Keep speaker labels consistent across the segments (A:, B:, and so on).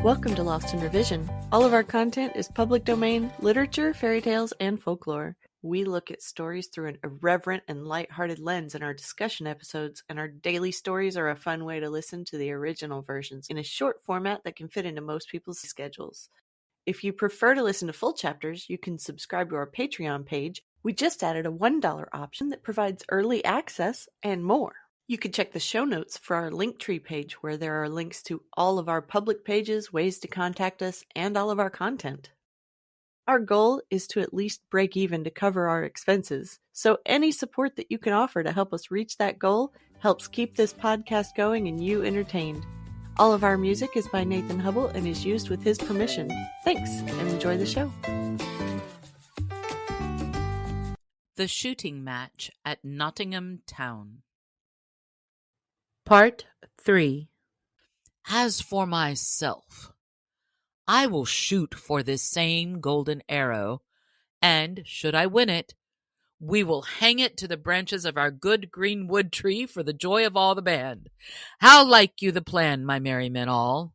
A: Welcome to Lost in Revision. All of our content is public domain, literature, fairy tales, and folklore. We look at stories through an irreverent and lighthearted lens in our discussion episodes, and our daily stories are a fun way to listen to the original versions in a short format that can fit into most people's schedules. If you prefer to listen to full chapters, you can subscribe to our Patreon page. We just added a $1 option that provides early access and more. You can check the show notes for our Linktree page, where there are links to all of our public pages, ways to contact us, and all of our content. Our goal is to at least break even to cover our expenses, so any support that you can offer to help us reach that goal helps keep this podcast going and you entertained. All of our music is by Nathan Hubble and is used with his permission. Thanks, and enjoy the show.
B: The Shooting Match at Nottingham Town. Part 3. As for myself, I will shoot for this same golden arrow, and, should I win it, we will hang it to the branches of our good green wood tree for the joy of all the band. How like you the plan, my merry men all?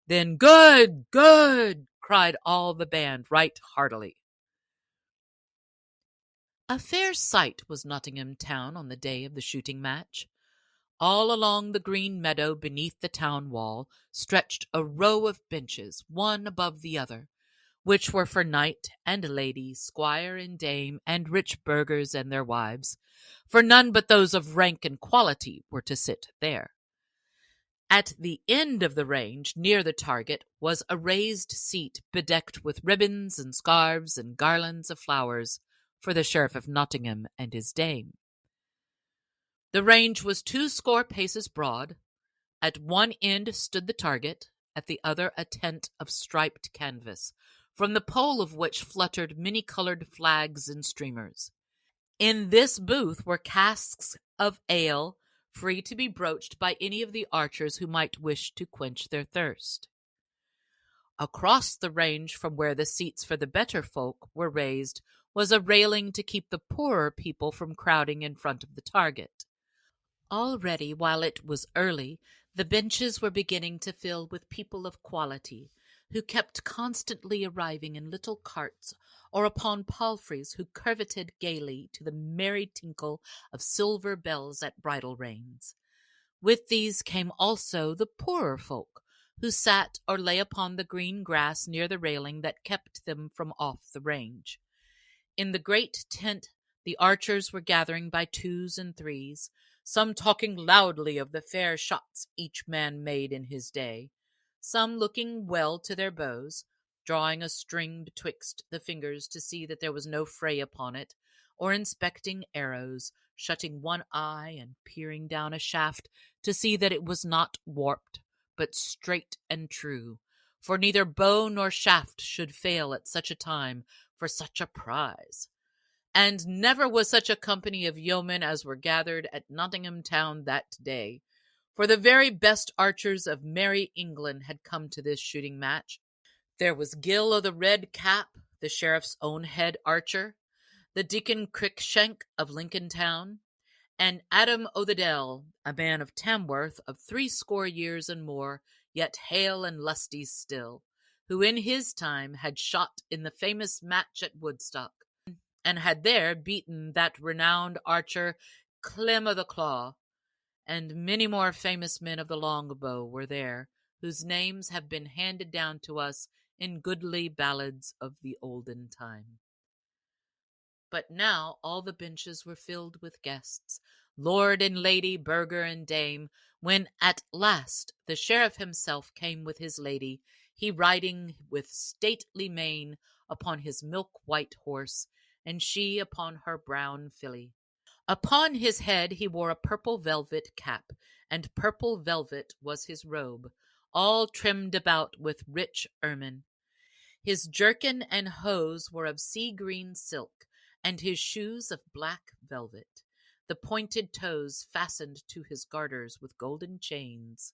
B: Then good, good, cried all the band right heartily. A fair sight was Nottingham Town on the day of the shooting match. All along the green meadow beneath the town wall stretched a row of benches, one above the other, which were for knight and lady, squire and dame, and rich burghers and their wives, for none but those of rank and quality were to sit there. At the end of the range, near the target, was a raised seat bedecked with ribbons and scarves and garlands of flowers for the Sheriff of Nottingham and his dame. The range was 20 paces broad. At one end stood the target, at the other a tent of striped canvas, from the pole of which fluttered many-colored flags and streamers. In this booth were casks of ale, free to be broached by any of the archers who might wish to quench their thirst. Across the range from where the seats for the better folk were raised was a railing to keep the poorer people from crowding in front of the target. Already, while it was early, the benches were beginning to fill with people of quality, who kept constantly arriving in little carts or upon palfreys, who curveted gaily to the merry tinkle of silver bells at bridle reins. With these came also the poorer folk, who sat or lay upon the green grass near the railing that kept them from off the range. In the great tent the archers were gathering by twos and threes, some talking loudly of the fair shots each man made in his day, some looking well to their bows, drawing a string betwixt the fingers to see that there was no fray upon it, or inspecting arrows, shutting one eye and peering down a shaft to see that it was not warped, but straight and true, for neither bow nor shaft should fail at such a time for such a prize. And never was such a company of yeomen as were gathered at Nottingham Town that day, for the very best archers of merry England had come to this shooting match. There was Gill o' the Red Cap, the sheriff's own head archer, the Deacon Crickshank of Lincoln Town, and Adam o' the Dell, a man of Tamworth of 80 years and more, yet hale and lusty still, who in his time had shot in the famous match at Woodstock, and had there beaten that renowned archer Clem o' the Claw, and many more famous men of the longbow were there, whose names have been handed down to us in goodly ballads of the olden time. But now all the benches were filled with guests, lord and lady, burgher and dame, when at last the sheriff himself came with his lady, he riding with stately mane upon his milk-white horse, and she upon her brown filly. Upon his head he wore a purple velvet cap, and purple velvet was his robe, all trimmed about with rich ermine. His jerkin and hose were of sea-green silk, and his shoes of black velvet, the pointed toes fastened to his garters with golden chains.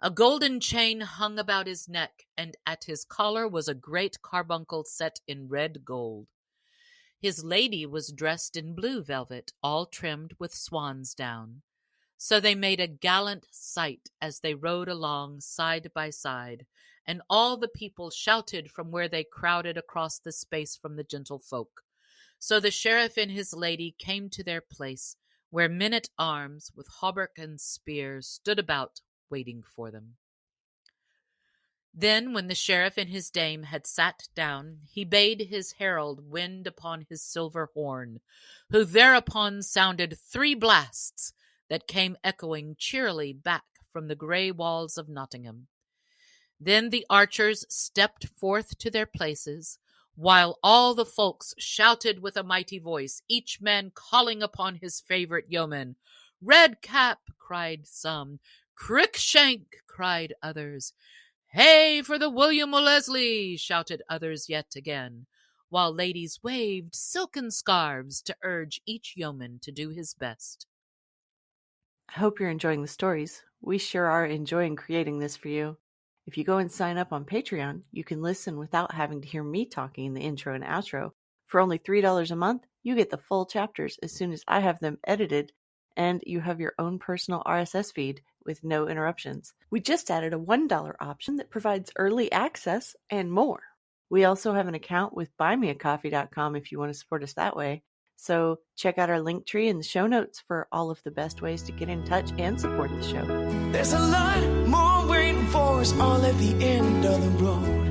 B: A golden chain hung about his neck, and at his collar was a great carbuncle set in red gold. His lady was dressed in blue velvet, all trimmed with swan's down. So they made a gallant sight as they rode along side by side, and all the people shouted from where they crowded across the space from the gentlefolk. So the sheriff and his lady came to their place, where men-at-arms with hauberk and spear stood about waiting for them. Then, when the sheriff and his dame had sat down, he bade his herald wind upon his silver horn, who thereupon sounded 3 blasts that came echoing cheerily back from the grey walls of Nottingham. Then the archers stepped forth to their places, while all the folks shouted with a mighty voice, each man calling upon his favourite yeoman. "Red Cap," cried some. "Crickshank," cried others. "Hey for the William o' Leslie," shouted others yet again, while ladies waved silken scarves to urge each yeoman to do his best.
A: I hope you're enjoying the stories. We sure are enjoying creating this for you. If you go and sign up on Patreon, you can listen without having to hear me talking in the intro and outro. For only $3 a month, you get the full chapters as soon as I have them edited, and you have your own personal RSS feed with no interruptions. We just added a $1 option that provides early access and more. We also have an account with buymeacoffee.com if you want to support us that way. So check out our link tree in the show notes for all of the best ways to get in touch and support the show.
C: There's a lot more waiting for us all at the end of the road.